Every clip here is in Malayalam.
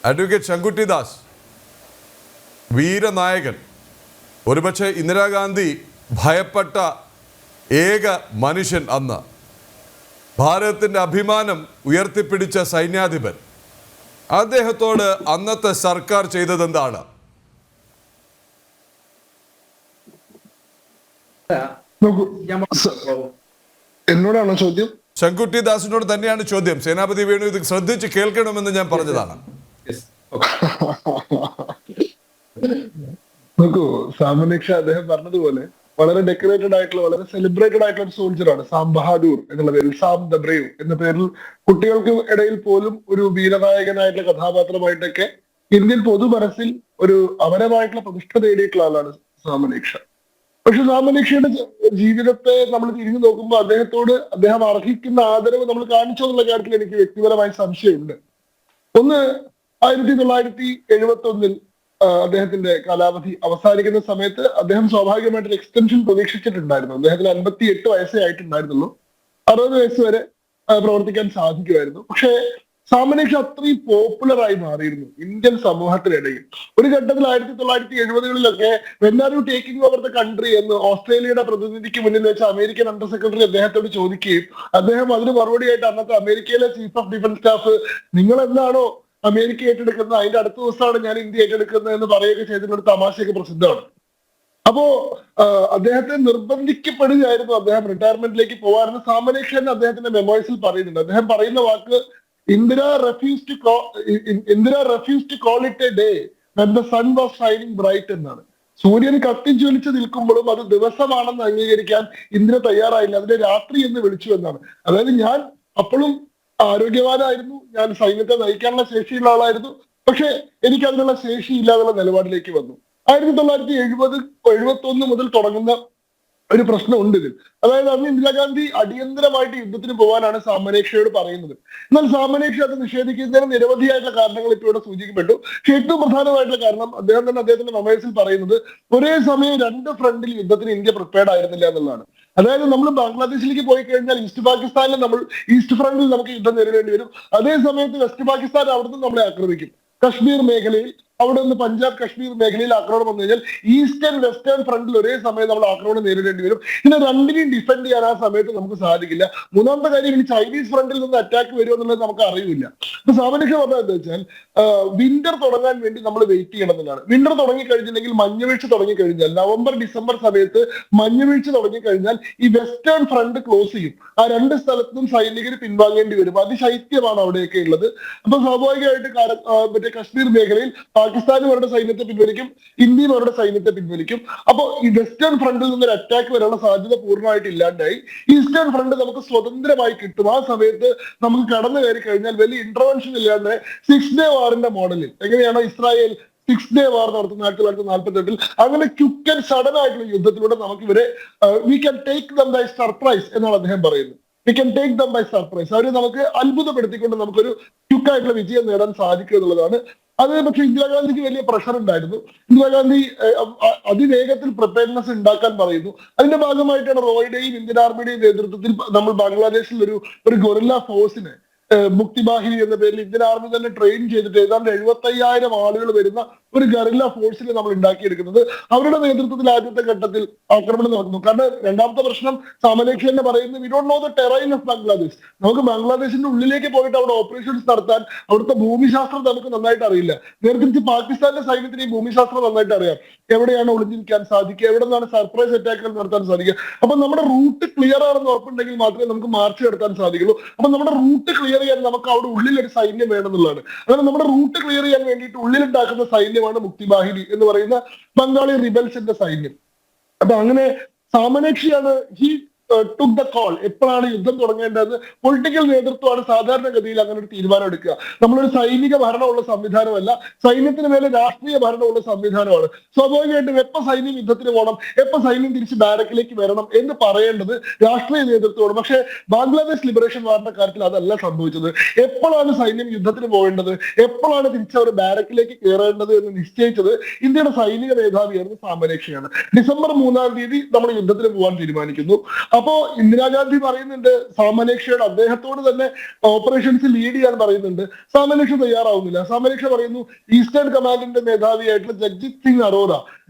അഡ്വക്കേറ്റ് ശങ്കുട്ടി ദാസ്, വീരനായകൻ, ഒരുപക്ഷെ ഇന്ദിരാഗാന്ധി ഭയപ്പെട്ട ഏക മനുഷ്യൻ, അന്ന് ഭാരതത്തിൻ്റെ അഭിമാനം ഉയർത്തിപ്പിടിച്ച സൈന്യാധിപൻ, അദ്ദേഹത്തോട് അന്നത്തെ സർക്കാർ ചെയ്തതെന്താണ്? എന്നോടാണോ ചോദ്യം? ശങ്കുട്ടി ദാസിനോട് തന്നെയാണ് ചോദ്യം. സേനാപതി വേണു ഇത് ശ്രദ്ധിച്ച് കേൾക്കണമെന്ന് ഞാൻ പറഞ്ഞതാണ്. നോക്കൂ, സാമനീക്ഷ അദ്ദേഹം പറഞ്ഞതുപോലെ വളരെ ഡെക്കറേറ്റഡ് ആയിട്ടുള്ള, വളരെ സെലിബ്രേറ്റഡ് ആയിട്ടുള്ള ഒരു സോൾജറാണ് സാം ബഹാദൂർ എന്നുള്ള പേരിൽ, സാം ദ ബ്രേവ് എന്ന പേരിൽ കുട്ടികൾക്ക് ഇടയിൽ പോലും ഒരു വീരനായകനായിട്ടുള്ള കഥാപാത്രമായിട്ടൊക്കെ ഇന്ത്യൻ പൊതുമനസ്സിൽ ഒരു അപരമായിട്ടുള്ള പ്രതിഷ്ഠ നേടിയിട്ടുള്ള ആളാണ് സാമനീക്ഷ. പക്ഷെ സാമനീക്ഷയുടെ ജീവിതത്തെ നമ്മൾ തിരിഞ്ഞു നോക്കുമ്പോൾ അദ്ദേഹം അർഹിക്കുന്ന ആദരവ് നമ്മൾ കാണിച്ചോ എന്നുള്ള കാര്യത്തിൽ എനിക്ക് വ്യക്തിപരമായ സംശയമുണ്ട്. ഒന്ന്, 1971 അദ്ദേഹത്തിന്റെ കാലാവധി അവസാനിക്കുന്ന സമയത്ത് അദ്ദേഹം സ്വാഭാവികമായിട്ട് ഒരു എക്സ്റ്റൻഷൻ പ്രതീക്ഷിച്ചിട്ടുണ്ടായിരുന്നു. അദ്ദേഹത്തിന് 58 വയസ്സേ ആയിട്ടുണ്ടായിരുന്നുള്ളൂ. 60 വയസ്സ് വരെ പ്രവർത്തിക്കാൻ സാധിക്കുമായിരുന്നു. പക്ഷേ സാമനീക്ഷ അത്രയും പോപ്പുലർ ആയി മാറിയിരുന്നു ഇന്ത്യൻ സമൂഹത്തിനിടയിൽ. ഒരു ഘട്ടത്തിൽ 1970-കളിലൊക്കെ when are you taking over the country എന്ന് ഓസ്ട്രേലിയയുടെ പ്രതിനിധിക്ക് മുന്നിൽ വെച്ച് അമേരിക്കൻ അണ്ടർ സെക്രട്ടറി അദ്ദേഹത്തോട് ചോദിക്കുകയും അദ്ദേഹം അതിന് മറുപടിയായിട്ട് അന്നത്തെ അമേരിക്കയിലെ ചീഫ് ഓഫ് ഡിഫൻസ് സ്റ്റാഫ്, നിങ്ങൾ എന്താണോ അമേരിക്ക ഏറ്റെടുക്കുന്നത് അതിന്റെ അടുത്ത ദിവസമാണ് ഞാൻ ഇന്ത്യ ഏറ്റെടുക്കുന്നത് എന്ന് പറയുകയൊക്കെ ചെയ്തിട്ടുള്ള ഒരു തമാശയൊക്കെ പ്രസിദ്ധമാണ്. അപ്പോ അദ്ദേഹത്തെ നിർബന്ധിക്കപ്പെടുകയായിരുന്നു അദ്ദേഹം റിട്ടയർമെന്റിലേക്ക് പോകാനെന്ന് സാമനീക്ഷ അദ്ദേഹത്തിന്റെ മെമ്മോയ്സിൽ പറയുന്നുണ്ട്. അദ്ദേഹം പറയുന്ന വാക്ക്, Indira refused to call it a day when the sun was shining bright എന്നാണ്. സൂര്യൻ കത്തിജ്വലിച്ച് നിൽക്കുമ്പോഴും അത് ദിവസമാണെന്ന് അംഗീകരിക്കാൻ ഇന്ദിര തയ്യാറായില്ല, അതിനെ രാത്രി എന്ന് വിളിച്ചു എന്നാണ്. അതായത് ഞാൻ അപ്പോഴും ആരോഗ്യവാനായിരുന്നു, ഞാൻ സൈന്യത്തെ നയിക്കാനുള്ള ശേഷിയുള്ള ആളായിരുന്നു, പക്ഷെ എനിക്ക് അതിനുള്ള ശേഷി ഇല്ലാതുള്ള നിലപാടിലേക്ക് വന്നു. 1971 മുതൽ തുടങ്ങുന്ന ഒരു പ്രശ്നമുണ്ട് ഇതിൽ. അതായത് അന്ന് ഇന്ദിരാഗാന്ധി അടിയന്തരമായിട്ട് യുദ്ധത്തിന് പോകാനാണ് സാമനീക്ഷയോട് പറയുന്നത്. എന്നാൽ സാമനീക്ഷ അത് നിഷേധിക്കുന്നതിന് നിരവധിയായിട്ടുള്ള കാരണങ്ങൾ ഇപ്പോൾ ഇവിടെ സൂചിക്കപ്പെട്ടു. പക്ഷെ ഏറ്റവും പ്രധാനമായിട്ടുള്ള കാരണം അദ്ദേഹത്തിന്റെ മെമ്മോയ്സിൽ പറയുന്നത്, ഒരേ സമയം 2 ഫ്രണ്ടിൽ യുദ്ധത്തിന് ഇന്ത്യ പ്രിപ്പയർഡ് ആയിരുന്നില്ല എന്നുള്ളതാണ്. അതായത് നമ്മൾ ബംഗ്ലാദേശിലേക്ക് പോയി കഴിഞ്ഞാൽ ഈസ്റ്റ് ഫ്രണ്ടിൽ നമുക്ക് യുദ്ധം നേരിടേണ്ടി വരും. അതേ സമയത്ത് വെസ്റ്റ് പാകിസ്ഥാൻ അവിടുന്ന് നമ്മളെ ആക്രമിക്കും. കശ്മീർ മേഖലയിൽ, അവിടെ നിന്ന് പഞ്ചാബ് കശ്മീർ മേഖലയിൽ ആക്രമണം വന്നു കഴിഞ്ഞാൽ ഈസ്റ്റേൺ വെസ്റ്റേൺ ഫ്രണ്ടിൽ ഒരേ സമയം നമ്മൾ ആക്രമണം നേരിടേണ്ടി വരും. ഇതിനെ രണ്ടിനെയും ഡിഫെൻഡ് ചെയ്യാൻ ആ സമയത്ത് നമുക്ക് സാധിക്കില്ല. മൂന്നാമത്തെ കാര്യം, ഇനി ചൈനീസ് ഫ്രണ്ടിൽ നിന്ന് അറ്റാക്ക് വരുമോ എന്നുള്ളത് നമുക്ക് അറിയില്ല. അപ്പൊ സാമനീക്ഷ പറഞ്ഞത് എന്താ വെച്ചാൽ, വിന്റർ തുടങ്ങാൻ വേണ്ടി നമ്മൾ വെയിറ്റ് ചെയ്യണം എന്നുള്ളതാണ്. വിന്റർ തുടങ്ങിക്കഴിഞ്ഞില്ലെങ്കിൽ, മഞ്ഞുവീഴ്ച തുടങ്ങിക്കഴിഞ്ഞാൽ, നവംബർ ഡിസംബർ സമയത്ത് മഞ്ഞുവീഴ്ച തുടങ്ങിക്കഴിഞ്ഞാൽ ഈ വെസ്റ്റേൺ ഫ്രണ്ട് ക്ലോസ് ചെയ്യും. ആ 2 സ്ഥലത്തും സൈനികർ പിൻവാങ്ങേണ്ടി വരും. അതിശൈത്യമാണ് അവിടെയൊക്കെ ഉള്ളത്. അപ്പൊ സ്വാഭാവികമായിട്ട് മറ്റേ കശ്മീർ മേഖലയിൽ പാകിസ്ഥാനും അവരുടെ സൈന്യത്തെ പിൻവലിക്കും, ഇന്ത്യയും അവരുടെ സൈന്യത്തെ പിൻവലിക്കും. അപ്പൊ ഈ വെസ്റ്റേൺ ഫ്രണ്ടിൽ നിന്നൊരു അറ്റാക്ക് വരാനുള്ള സാധ്യത പൂർണ്ണമായിട്ട് ഇല്ലാണ്ടായി. ഈസ്റ്റേൺ ഫ്രണ്ട് നമുക്ക് സ്വതന്ത്രമായി കിട്ടും. ആ സമയത്ത് നമുക്ക് കടന്നു കയറി കഴിഞ്ഞാൽ വലിയ ഇന്റർവെൻഷൻ ഇല്ലാണ്ട് 6 ഡേ വാറിന്റെ മോഡലിൽ എങ്ങനെയാണോ ഇസ്രായേൽ 6 ഡേ വാർ നടത്തുന്ന 1948 അങ്ങനെ ക്വിക്ക് ആൻഡ് സഡൻ ആയിട്ടുള്ള യുദ്ധത്തിലൂടെ നമുക്ക് ഇവരെ we can take them by surprise എന്നാണ് അദ്ദേഹം പറയുന്നത്. We can take them by surprise. അവരെ നമുക്ക് അത്ഭുതപ്പെടുത്തിക്കൊണ്ട് നമുക്കൊരു ക്വിക്കായിട്ടുള്ള വിജയം നേടാൻ സാധിക്കും എന്നുള്ളതാണ്. അത് പക്ഷെ ഇന്ദിരാഗാന്ധിക്ക് വലിയ പ്രഷർ ഉണ്ടായിരുന്നു. ഇന്ദിരാഗാന്ധി അതിവേഗത്തിൽ പ്രിപ്പയർനെസ് ഉണ്ടാക്കാൻ പറയുന്നു. അതിന്റെ ഭാഗമായിട്ടാണ് റോയുടെയും ഇന്ത്യൻ ആർമിയുടെയും നേതൃത്വത്തിൽ നമ്മൾ ബംഗ്ലാദേശിൽ ഒരു ഗൊറില്ല ഫോഴ്സിനെ, മുക്തി ബാഹിനി എന്ന പേരിൽ ഇന്ത്യൻ ആർമി തന്നെ ട്രെയിൻ ചെയ്തിട്ട് ഏതാണ്ട് 75,000 ആളുകൾ വരുന്ന ഒരു ഗറില്ല ഫോഴ്സിനെ നമ്മൾ ഉണ്ടാക്കിയെടുക്കുന്നത്. അവരുടെ നേതൃത്വത്തിൽ ആദ്യത്തെ ഘട്ടത്തിൽ ആക്രമണം നടന്നു. കാരണം രണ്ടാമത്തെ പ്രശ്നം, സാമനീക്ഷ തന്നെ പറയുന്നത്, we don't know the terrain of Bangladesh. നമുക്ക് ബംഗ്ലാദേശിന്റെ ഉള്ളിലേക്ക് പോയിട്ട് അവിടെ ഓപ്പറേഷൻസ് നടത്താൻ അവിടുത്തെ ഭൂമിശാസ്ത്രം നമുക്ക് നന്നായിട്ട് അറിയില്ല. നേരെ പാകിസ്ഥാന്റെ സൈന്യത്തിന് ഈ ഭൂമിശാസ്ത്രം നന്നായിട്ട് അറിയാം. എവിടെയാണ് ഒളിഞ്ഞിരിക്കാൻ സാധിക്കുക, എവിടെ നിന്നാണ് സർപ്രൈസ് അറ്റാക്കുകൾ നടത്താൻ സാധിക്കുക. അപ്പൊ നമ്മുടെ റൂട്ട് ക്ലിയർ ആണെന്ന് ഉറപ്പുണ്ടെങ്കിൽ മാത്രമേ നമുക്ക് മാർച്ച് നടത്താൻ സാധിക്കുള്ളൂ. അപ്പൊ നമ്മുടെ റൂട്ട് ക്ലിയർ ചെയ്യാൻ നമുക്ക് അവിടെ ഉള്ളിൽ ഒരു സൈന്യം വേണമെന്നുള്ളതാണ്. അതായത് നമ്മുടെ റൂട്ട് ക്ലിയർ ചെയ്യാൻ വേണ്ടിയിട്ട് ഉള്ളിലുണ്ടാക്കുന്ന സൈന്യമാണ് മുക്തി ബാഹിനി എന്ന് പറയുന്ന ബംഗാളി റിബൽസിന്റെ സൈന്യം. അപ്പൊ അങ്ങനെ സാമനീക്ഷയാണ് took the call. എപ്പോഴാണ് യുദ്ധം തുടങ്ങേണ്ടത്? പൊളിറ്റിക്കൽ നേതൃത്വമാണ് സാധാരണഗതിയിൽ അങ്ങനെ ഒരു തീരുമാനം എടുക്കുക. നമ്മളൊരു സൈനിക ഭരണമുള്ള സംവിധാനമല്ല, സൈന്യത്തിന് മേലെ രാഷ്ട്രീയ ഭരണമുള്ള സംവിധാനമാണ്. സ്വാഭാവികമായിട്ടും എപ്പോ സൈന്യം യുദ്ധത്തിന് പോകണം, എപ്പോ സൈന്യം തിരിച്ച് ബാരക്കിലേക്ക് വരണം എന്ന് പറയേണ്ടത് രാഷ്ട്രീയ നേതൃത്വമാണ്. പക്ഷേ ബംഗ്ലാദേശ് ലിബറേഷൻ വാറിന്റെ കാര്യത്തിൽ അതല്ല സംഭവിച്ചത്. എപ്പോഴാണ് സൈന്യം യുദ്ധത്തിന് പോകേണ്ടത്, എപ്പോഴാണ് തിരിച്ചവർ ബാരക്കിലേക്ക് കയറേണ്ടത് എന്ന് നിശ്ചയിച്ചത് ഇന്ത്യയുടെ സൈനിക മേധാവിയായിരുന്നു സാമനീക്ഷയാണ്. ഡിസംബർ 3-ാം തീയതി നമ്മൾ യുദ്ധത്തിന് പോകാൻ തീരുമാനിക്കുന്നു. അപ്പോ ഇന്ദിരാഗാന്ധി പറയുന്നുണ്ട് സാമരക്ഷയോട് അദ്ദേഹത്തോട് തന്നെ ഓപ്പറേഷൻസ് ലീഡ് ചെയ്യാൻ പറയുന്നുണ്ട്. സാമരക്ഷ തയ്യാറാവുന്നില്ല. സാമരക്ഷ പറയുന്നു ഈസ്റ്റേൺ കമാൻഡിന്റെ മേധാവിയായിട്ടുള്ള ജഗ്ജിത് സിംഗ്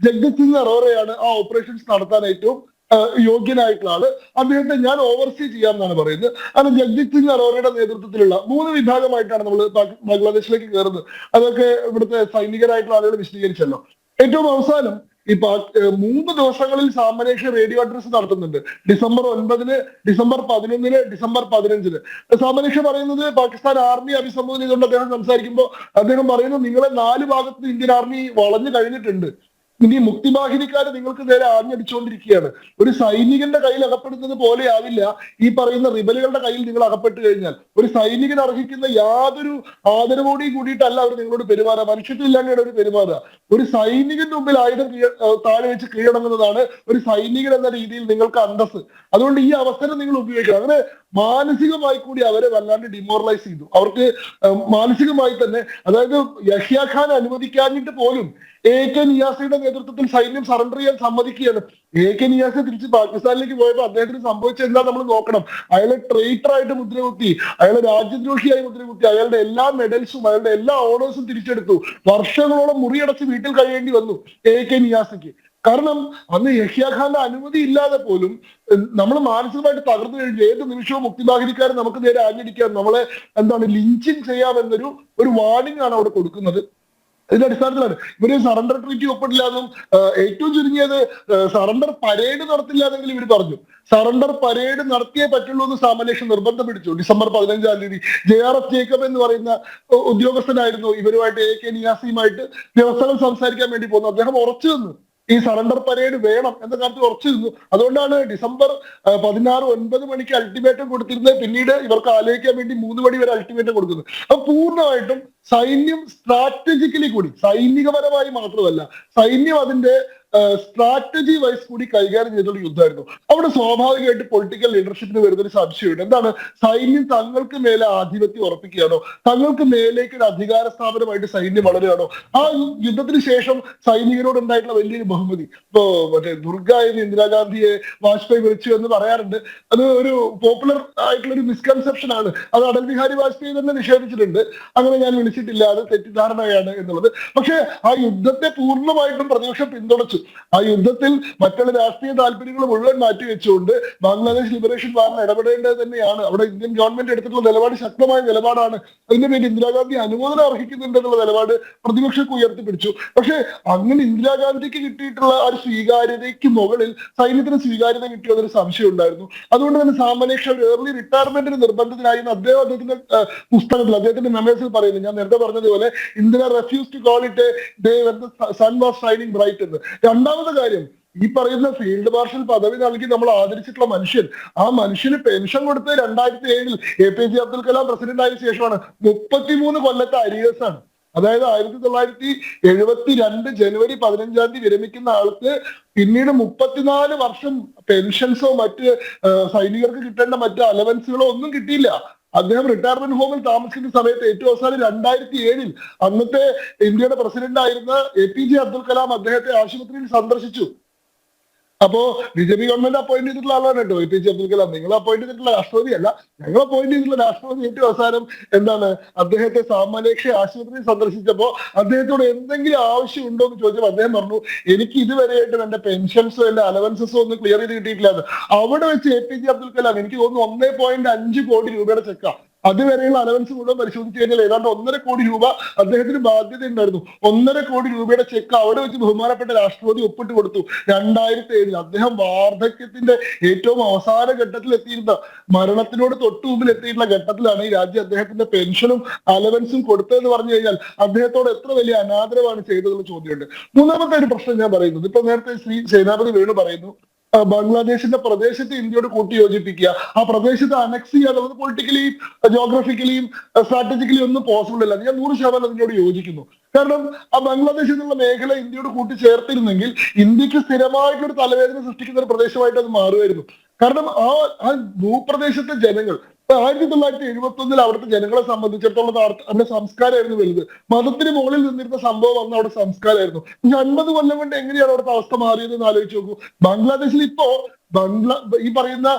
അറോറയാണ് ആ ഓപ്പറേഷൻസ് നടത്താൻ ഏറ്റവും യോഗ്യനായിട്ടുള്ള ആള്. അദ്ദേഹത്തെ ഞാൻ ഓവർസീ ചെയ്യാമെന്നാണ് പറയുന്നത്. അങ്ങനെ ജഗ്ജിത് സിംഗ് അറോറയുടെ നേതൃത്വത്തിലുള്ള 3 വിഭാഗമായിട്ടാണ് നമ്മൾ ബംഗ്ലാദേശിലേക്ക് കയറുന്നത്. അതൊക്കെ ഇവിടുത്തെ സൈനികരായിട്ടുള്ള ആളുകൾ വിശദീകരിച്ചല്ലോ. ഏറ്റവും അവസാനം ഈ 3 ദിവസങ്ങളിൽ സാമരക്ഷ റേഡിയോ അഡ്രസ് നടത്തുന്നുണ്ട്. ഡിസംബർ 9-ന്, ഡിസംബർ 11-ന്, ഡിസംബർ 15-ന്. സാമരക്ഷ പറയുന്നത് പാകിസ്ഥാൻ ആർമി അഭിസംബോധന ചെയ്തുകൊണ്ട് അദ്ദേഹം സംസാരിക്കുമ്പോൾ അദ്ദേഹം പറയുന്നു, നിങ്ങളെ 4 ഭാഗത്ത് ഇന്ത്യൻ ആർമി വളഞ്ഞു കഴിഞ്ഞിട്ടുണ്ട്. ഇനി മുക്തിവാഹിനിക്കാര് നിങ്ങൾക്ക് നേരെ ആഞ്ഞടിച്ചുകൊണ്ടിരിക്കുകയാണ്. ഒരു സൈനികന്റെ കയ്യിൽ അകപ്പെടുന്നത് പോലെ ആവില്ല ഈ പറയുന്ന റിബലുകളുടെ കയ്യിൽ നിങ്ങൾ അകപ്പെട്ട് കഴിഞ്ഞാൽ. ഒരു സൈനികൻ അർഹിക്കുന്ന യാതൊരു ആദരവോടെയും കൂടിയിട്ടല്ല അവർ നിങ്ങളോട് പെരുമാറുക, മനുഷ്യത്വമില്ലാണ്ടാണ് അവർ പെരുമാറുക. ഒരു സൈനികന്റെ മുമ്പിൽ ആയുധം താഴെ വെച്ച് കീഴടങ്ങുന്നതാണ് ഒരു സൈനികൻ എന്ന രീതിയിൽ നിങ്ങൾക്ക് അന്തസ്. അതുകൊണ്ട് ഈ അവസരം നിങ്ങൾ ഉപയോഗിക്കണം. അങ്ങനെ മാനസികമായി കൂടി അവരെ വല്ലാണ്ട് ഡിമോറലൈസ് ചെയ്തു. അവർക്ക് മാനസികമായി തന്നെ, അതായത് യഹ്യ ഖാൻ അനുവദിക്കാഞ്ഞിട്ട് പോലും AK നിയാസിയുടെ നേതൃത്വത്തിൽ സൈന്യം സറണ്ടർ ചെയ്യാൻ സമ്മതിക്കുകയാണ്. AK നിയാസെ തിരിച്ച് പാകിസ്ഥാനിലേക്ക് പോയപ്പോൾ അദ്ദേഹത്തിന് സംഭവിച്ചത് എന്താ നമ്മൾ നോക്കണം. അയാളെ ട്രൈറ്റർ ആയിട്ട് മുദ്രകുത്തി, അയാളെ രാജ്യദ്രോഹിയായി മുദ്രകുത്തി, അയാളുടെ എല്ലാ മെഡൽസും അയാളുടെ എല്ലാ ഓണേഴ്സും തിരിച്ചെടുത്തു. വർഷങ്ങളോളം മുറിയടച്ച് വീട്ടിൽ കഴിയേണ്ടി വന്നു AK നിയാസയ്ക്ക്. കാരണം അന്ന് യഹ്യ ഖാന്റെ അനുമതി ഇല്ലാതെ പോലും നമ്മൾ മാനസികമായിട്ട് തകർന്നു കഴിഞ്ഞു. ഏത് നിമിഷവും മുക്തിവാഹിനിക്കാർ നമുക്ക് നേരെ ആഞ്ഞടിക്കാൻ, നമ്മളെ ലിഞ്ചിങ് ചെയ്യാമെന്നൊരു വാർണിംഗ് ആണ് അവിടെ കൊടുക്കുന്നത്. ഇതിന്റെ അടിസ്ഥാനത്തിലാണ് ഇവര് സറണ്ടർ ട്രീറ്റി ഒപ്പിട്ടില്ലാന്നും ഏറ്റവും ചുരുങ്ങിയത് സറണ്ടർ പരേഡ് നടത്തില്ലാതെങ്കിലും ഇവർ പറഞ്ഞു. സറണ്ടർ പരേഡ് നടത്തിയേ പറ്റുള്ളൂ എന്ന് സാമരക്ഷ നിർബന്ധം പിടിച്ചു. ഡിസംബർ 15-ാം തീയതി JRF ജേക്കബ് എന്ന് പറയുന്ന ഉദ്യോഗസ്ഥനായിരുന്നു ഇവരുമായിട്ട് AK നിയാസിയുമായിട്ട് വ്യവസ്ഥകൾ സംസാരിക്കാൻ വേണ്ടി പോകുന്നു. അദ്ദേഹം ഉറച്ചു നിന്നു ഈ സറണ്ടർ പരേഡ് വേണം എന്ന കാര്യത്തിൽ ഉറച്ചു നിന്നു. അതുകൊണ്ടാണ് ഡിസംബർ 16 9 മണിക്ക് അൾട്ടിമേറ്റം കൊടുത്തിരുന്നത്. പിന്നീട് ഇവർക്ക് ആലോചിക്കാൻ വേണ്ടി 3 മണി വരെ അൾട്ടിമേറ്റം കൊടുക്കുന്നത്. അപ്പൊ പൂർണ്ണമായിട്ടും സൈന്യം സ്ട്രാറ്റജിക്കലി കൂടി, സൈനികപരമായി മാത്രമല്ല, സൈന്യം അതിന്റെ സ്ട്രാറ്റജി വൈസ് കൂടി കൈകാര്യം ചെയ്തിട്ടുള്ള യുദ്ധമായിരുന്നു. അവിടെ സ്വാഭാവികമായിട്ട് പൊളിറ്റിക്കൽ ലീഡർഷിപ്പിന് വരുന്നൊരു സംശയമുണ്ട്. എന്താണ്, സൈന്യം തങ്ങൾക്ക് മേലെ ആധിപത്യം ഉറപ്പിക്കുകയാണോ, തങ്ങൾക്ക് മേലേക്ക് ഒരു അധികാര സ്ഥാപനമായിട്ട് സൈന്യം വളരുകയാണോ? ആ യുദ്ധത്തിന് ശേഷം സൈനികരോട് ഉണ്ടായിട്ടുള്ള വലിയൊരു ബഹുമതി, ഇപ്പോ മറ്റേ ദുർഗ എന്ന് ഇന്ദിരാഗാന്ധിയെ വാജ്പേയി വിളിച്ചു എന്ന് പറയാറുണ്ട്. അത് ഒരു പോപ്പുലർ ആയിട്ടുള്ള ഒരു മിസ്കൺസെപ്ഷൻ ആണ്. അത് അടൽ ബിഹാരി വാജ്പേയി തന്നെ നിഷേധിച്ചിട്ടുണ്ട്, അങ്ങനെ ഞാൻ വിളിച്ചിട്ടില്ല, അത് തെറ്റിദ്ധാരണയാണ് എന്നുള്ളത്. പക്ഷെ ആ യുദ്ധത്തെ പൂർണ്ണമായിട്ടും പ്രതിപക്ഷം പിന്തുണച്ചു. ആ യുദ്ധത്തിൽ മറ്റുള്ള രാഷ്ട്രീയ താല്പര്യങ്ങൾ മുഴുവൻ മാറ്റിവെച്ചുകൊണ്ട് ബംഗ്ലാദേശ് ലിബറേഷൻ വാറിന് ഇടപെടേണ്ടത് തന്നെയാണ്. അവിടെ ഇന്ത്യൻ ഗവൺമെന്റ് എടുത്തിട്ടുള്ള നിലപാട് ശക്തമായ നിലപാടാണ്. അതിന്റെ പേര് ഇന്ദിരാഗാന്ധി അനുമോദനം അർഹിക്കുന്നുണ്ടെന്നുള്ള നിലപാട് പ്രതിപക്ഷമൊക്കെ ഉയർത്തിപ്പിടിച്ചു. പക്ഷെ അങ്ങനെ ഇന്ദിരാഗാന്ധിക്ക് കിട്ടിയിട്ടുള്ള ആ ഒരു സ്വീകാര്യതയ്ക്ക് മുകളിൽ സൈന്യത്തിന് സ്വീകാര്യത കിട്ടിയതൊരു സംശയം ഉണ്ടായിരുന്നു. അതുകൊണ്ട് തന്നെ സാമരക്ഷ ഒരു ഏർലി റിട്ടയർമെന്റിന് നിർബന്ധിതനായിരുന്നു. അദ്ദേഹത്തിന്റെ പുസ്തകത്തിൽ, അദ്ദേഹത്തിന്റെ മെമ്മേഴ്സിൽ പറയുന്നു, ഞാൻ നേരത്തെ പറഞ്ഞതുപോലെ Indira refuse to call it day when the sun was shining bright എന്ന്. രണ്ടാമത്തെ കാര്യം, ഈ പറയുന്ന ഫീൽഡ് മാർഷൽ പദവി നൽകി നമ്മൾ ആദരിച്ചിട്ടുള്ള മനുഷ്യൻ, ആ മനുഷ്യന് പെൻഷൻ കൊടുത്ത് 2007-ൽ APJ അബ്ദുൽ കലാം പ്രസിഡന്റ് ആയ ശേഷമാണ്. 33 കൊല്ലത്തെ അരിയേഴ്സ് ആണ്. അതായത് 1972 ജനുവരി 15-ാം തീയതി വിരമിക്കുന്ന ആൾക്ക് പിന്നീട് 34 വർഷം പെൻഷൻസോ മറ്റ് സൈനികർക്ക് കിട്ടേണ്ട മറ്റ് അലവൻസുകളോ ഒന്നും കിട്ടിയില്ല. അദ്ദേഹം റിട്ടയർമെന്റ് ഹോമിൽ താമസിക്കുന്ന സമയത്ത് ഏറ്റവും അവസാനം 2007-ൽ അന്നത്തെ ഇന്ത്യയുടെ പ്രസിഡന്റ് ആയിരുന്ന APJ അബ്ദുൽ കലാം അദ്ദേഹത്തെ ആശുപത്രിയിൽ സന്ദർശിച്ചു. അപ്പോ BJP ഗവൺമെന്റ് അപ്പോയിന്റ് ചെയ്തിട്ടുള്ള ആളാണ് കേട്ടോ APJ അബ്ദുൽ കലാം. നിങ്ങൾ അപ്പോയിന്റ് ചെയ്തിട്ടുള്ള രാഷ്ട്രപതി അല്ല, ഞങ്ങൾ അപ്പോയിന്റ് ചെയ്തിട്ടുള്ള രാഷ്ട്രപതി ഏറ്റവും അവസാനം അദ്ദേഹത്തെ സാമരക്ഷ ആശുപത്രിയിൽ സന്ദർശിച്ചപ്പോ അദ്ദേഹത്തോട് എന്തെങ്കിലും ആവശ്യമുണ്ടോ എന്ന് ചോദിച്ചപ്പോൾ അദ്ദേഹം പറഞ്ഞു, എനിക്ക് ഇതുവരെയായിട്ടും എന്റെ പെൻഷൻസോ എന്റെ അലവൻസസോ ഒന്നും ക്ലിയർ ചെയ്ത് കിട്ടിയിട്ടില്ല. അവിടെ വെച്ച് APJ അബ്ദുൽ കലാം, എനിക്ക് തോന്നുന്നു 1.5 കോടി രൂപയുടെ ചെക്കാണ്. അതുവരെയുള്ള അലവൻസ് മുഴുവൻ പരിശോധിച്ചു കഴിഞ്ഞാൽ ഏതാണ്ട് 1.5 കോടി രൂപ അദ്ദേഹത്തിന് ബാധ്യത ഉണ്ടായിരുന്നു. 1.5 കോടി രൂപയുടെ ചെക്ക് അവിടെ വെച്ച് ബഹുമാനപ്പെട്ട രാഷ്ട്രപതി ഒപ്പിട്ട് കൊടുത്തു 2007-ൽ. അദ്ദേഹം വാർദ്ധക്യത്തിന്റെ ഏറ്റവും അവസാന ഘട്ടത്തിൽ എത്തിയിരുന്ന, മരണത്തിനോട് തൊട്ടു മുമ്പിൽ എത്തിയിട്ടുള്ള ഘട്ടത്തിലാണ് ഈ രാജ്യം അദ്ദേഹത്തിന്റെ പെൻഷനും അലവൻസും കൊടുത്തതെന്ന് പറഞ്ഞു കഴിഞ്ഞാൽ അദ്ദേഹത്തോട് എത്ര വലിയ അനാദരവാണ് ചെയ്തതെന്ന് ചോദ്യമുണ്ട്. മൂന്നാമത്തെ ഒരു പ്രശ്നം ഞാൻ പറയുന്നത്, ഇപ്പൊ നേരത്തെ ശ്രീ സേനാപതി വേണു പറയുന്നു, ബംഗ്ലാദേശിന്റെ പ്രദേശത്ത് ഇന്ത്യയോട് കൂട്ടിയോജിപ്പിക്കുക, ആ പ്രദേശത്ത് അനക്സ് ചെയ്യുക എന്നുള്ളത് പൊളിറ്റിക്കലിയും ജോഗ്രഫിക്കലിയും സ്ട്രാറ്റജിക്കലി ഒന്നും പോസിബിൾ അല്ല. ഞാൻ 100% അതിനോട് യോജിക്കുന്നു. കാരണം ആ ബംഗ്ലാദേശ് എന്നുള്ള മേഖല ഇന്ത്യയോട് കൂട്ടിച്ചേർത്തിരുന്നെങ്കിൽ ഇന്ത്യക്ക് സ്ഥിരമായിട്ടൊരു തലവേദന സൃഷ്ടിക്കുന്ന ഒരു പ്രദേശമായിട്ട് അത് മാറുമായിരുന്നു. കാരണം ആ ഭൂപ്രദേശത്തെ ജനങ്ങൾ 1971-ൽ അവിടുത്തെ ജനങ്ങളെ സംബന്ധിച്ചിടത്തോളം അവരുടെ സംസ്കാരമായിരുന്നു വലുത്. മതത്തിന് മുകളിൽ നിന്നിരുന്ന സംഭവം അന്ന് അവിടെ സംസ്കാരമായിരുന്നു. 50 കൊല്ലം കൊണ്ട് എങ്ങനെയാണ് അവിടുത്തെ അവസ്ഥ മാറിയതെന്ന് ആലോചിച്ച് നോക്കൂ. ബംഗ്ലാദേശിൽ ഇപ്പോ ഈ പറയുന്ന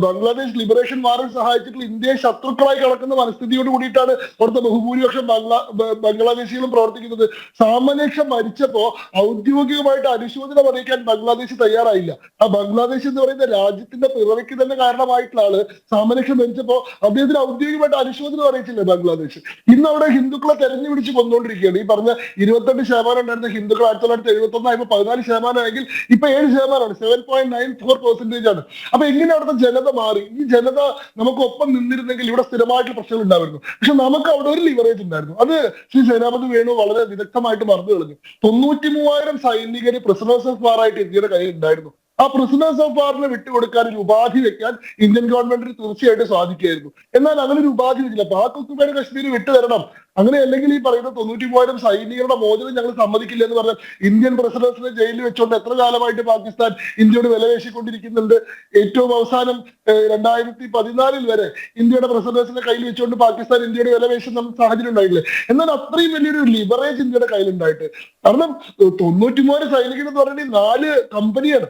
ബംഗ്ലാദേശ് ലിബറേഷൻ വാറിൽ സഹായിച്ചിട്ടുള്ള ഇന്ത്യയെ ശത്രുക്കളായി കടക്കുന്ന മനസ്ഥിതിയോട് കൂടിയിട്ടാണ് അവിടുത്തെ ബഹുഭൂരിപക്ഷം ബംഗ്ലാദേശികളും പ്രവർത്തിക്കുന്നത്. സാമനേക്ഷ മരിച്ചപ്പോ ഔദ്യോഗികമായിട്ട് അനുശോചനം അറിയിക്കാൻ ബംഗ്ലാദേശ് തയ്യാറായില്ല. ആ ബംഗ്ലാദേശ് എന്ന് പറയുന്ന രാജ്യത്തിന്റെ പിറവിക്ക് തന്നെ കാരണമായിട്ടുള്ള ആള് സാമനേക്ഷ മരിച്ചപ്പോ അദ്ദേഹത്തിന് ഔദ്യോഗികമായിട്ട് അനുശോചനം അറിയിച്ചില്ല ബംഗ്ലാദേശ്. ഇന്ന് അവിടെ ഹിന്ദുക്കളെ തെരഞ്ഞു പിടിച്ച് കൊന്നുകൊണ്ടിരിക്കുകയാണ്. ഈ പറഞ്ഞ 28% ഉണ്ടായിരുന്ന ഹിന്ദുക്കൾ 1971 ആയപ്പോൾ 14% ഇപ്പൊ 7%, 7.94% ആണ്. അപ്പൊ എങ്ങനെ അവിടുത്തെ ജനത മാറി? ഈ ജനത നമുക്കൊപ്പം നിന്നിരുന്നെങ്കിൽ ഇവിടെ സ്ഥിരമായിട്ടുള്ള പ്രശ്നങ്ങൾ ഉണ്ടായിരുന്നു. പക്ഷെ നമുക്ക് അവിടെ ഒരു ലിവറേജ് ഉണ്ടായിരുന്നു. അത് ശ്രീ സേനാപതി വേണു വളരെ വിദഗ്ധമായിട്ട് മറന്നു കളഞ്ഞു. 93,000 സൈനികര് പ്രിസണേഴ്സ് ഓഫ് വാർ ആയിട്ട് ഇന്ത്യയുടെ കയ്യിൽ ഉണ്ടായിരുന്നു. ആ പ്രിസണേഴ്സ് ഓഫ് വാറിനെ വിട്ടുകൊടുക്കാൻ ഒരു ഉപാധി വെക്കാൻ ഇന്ത്യൻ ഗവൺമെന്റിന് തീർച്ചയായിട്ടും സാധിക്കുമായിരുന്നു. എന്നാൽ അങ്ങനെ ഒരു ഉപാധി വെച്ചില്ല. പാക് ഒക്കുപൈഡ് കശ്മീർ വിട്ടുതരണം, അങ്ങനെ അല്ലെങ്കിൽ ഈ പറയുന്ന 93,000 സൈനികരുടെ മോചനം ഞങ്ങൾ സമ്മതിക്കില്ല എന്ന് പറഞ്ഞാൽ ഇന്ത്യൻ പ്രസിഡന്റിനെ ജയിലിൽ വെച്ചുകൊണ്ട് എത്ര കാലമായിട്ട് പാകിസ്ഥാൻ ഇന്ത്യയോട് വിലവേശിക്കൊണ്ടിരിക്കുന്നുണ്ട്. ഏറ്റവും അവസാനം 2014 വരെ ഇന്ത്യയുടെ പ്രസിഡന്റിനെ കയ്യിൽ വെച്ചുകൊണ്ട് പാകിസ്ഥാൻ ഇന്ത്യയുടെ വിലവേശുന്ന സാഹചര്യം ഉണ്ടായില്ലേ? എന്നാൽ അത്രയും വലിയൊരു ലിവറേജ് ഇന്ത്യയുടെ കയ്യിലുണ്ടായിട്ട്, കാരണം 93,000 സൈനികർ എന്ന് പറഞ്ഞാൽ 4 കമ്പനിയാണ്.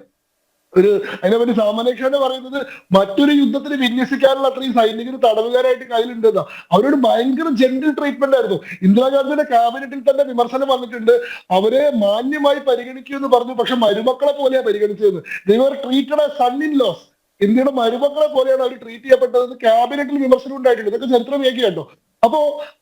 അതിനെപ്പറ്റി സാമാന്യക്ഷേണ പറയുന്നത് മറ്റൊരു യുദ്ധത്തിന് വിന്യസിക്കാനുള്ള അത്രയും സൈനികർ തടവുകാരായിട്ട് കയ്യിലുണ്ടെന്നാ. അവരോട് ഭയങ്കര ജെന്റിൽ ട്രീറ്റ്മെന്റ് ആയിരുന്നു. ഇന്ദിരാഗാന്ധിയുടെ ക്യാബിനറ്റിൽ തന്നെ വിമർശനം വന്നിട്ടുണ്ട്. അവരെ മാന്യമായി പരിഗണിക്കുമെന്ന് പറഞ്ഞു, പക്ഷെ മരുമക്കളെ പോലെയാണ് പരിഗണിച്ചതെന്ന്. They were treated as son in laws. ഇന്ത്യയുടെ മരുമക്കളെ പോലെയാണ് അവർ ട്രീറ്റ് ചെയ്യപ്പെട്ടത്. ക്യാബിനറ്റിൽ വിമർശനം ഉണ്ടായിട്ടുണ്ട്. ഇതൊക്കെ ചരിത്രം കേട്ടോ. അപ്പോ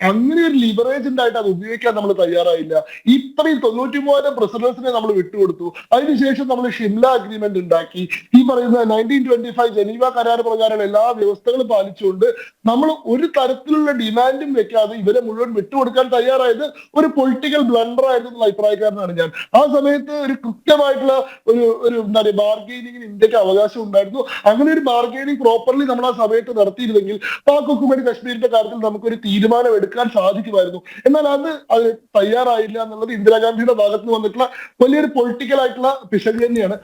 അങ്ങനെ ഒരു ലിബറേജ് ഉണ്ടായിട്ട് അത് ഉപയോഗിക്കാൻ നമ്മൾ തയ്യാറായില്ല. ഇത്രയും 93,000 പ്രസിഡന്റ്സിനെ നമ്മൾ വിട്ടുകൊടുത്തു. അതിനുശേഷം നമ്മൾ ഷിംല അഗ്രിമെന്റ് ഉണ്ടാക്കി. ഈ പറയുന്ന 1925 ജനീവ കരാർ പ്രകാരമുള്ള എല്ലാ വ്യവസ്ഥകളും പാലിച്ചുകൊണ്ട് നമ്മൾ ഒരു തരത്തിലുള്ള ഡിമാൻഡും വെക്കാതെ ഇവരെ മുഴുവൻ വിട്ടുകൊടുക്കാൻ തയ്യാറായത് ഒരു പൊളിറ്റിക്കൽ ബ്ലണ്ടർ ആയിരുന്നു എന്നുള്ള അഭിപ്രായക്കാരനാണ് ഞാൻ. ആ സമയത്ത് ഒരു കൃത്യമായിട്ടുള്ള ഒരു എന്താ പറയുക ബാർഗെയിനിങ്ങിന് ഇന്ത്യക്ക് അവകാശം ഉണ്ടായിരുന്നു. അങ്ങനെ ഒരു ബാർഗെയിനിങ് പ്രോപ്പർലി നമ്മൾ ആ സമയത്ത് നടത്തിയിരുന്നെങ്കിൽ പാക് ഒക്കുപൈഡ് കശ്മീരിന്റെ കാര്യത്തിൽ നമുക്കൊരു തീരുമാനം എടുക്കാൻ സാധിക്കുമായിരുന്നു. എന്നാൽ അത് തയ്യാറായില്ല എന്നുള്ളത് ഇന്ദിരാഗാന്ധിയുടെ ഭാഗത്ത് നിന്ന് വന്നിട്ടുള്ള വലിയൊരു പൊളിറ്റിക്കൽ ആയിട്ടുള്ള പിശക് തന്നെയാണ്.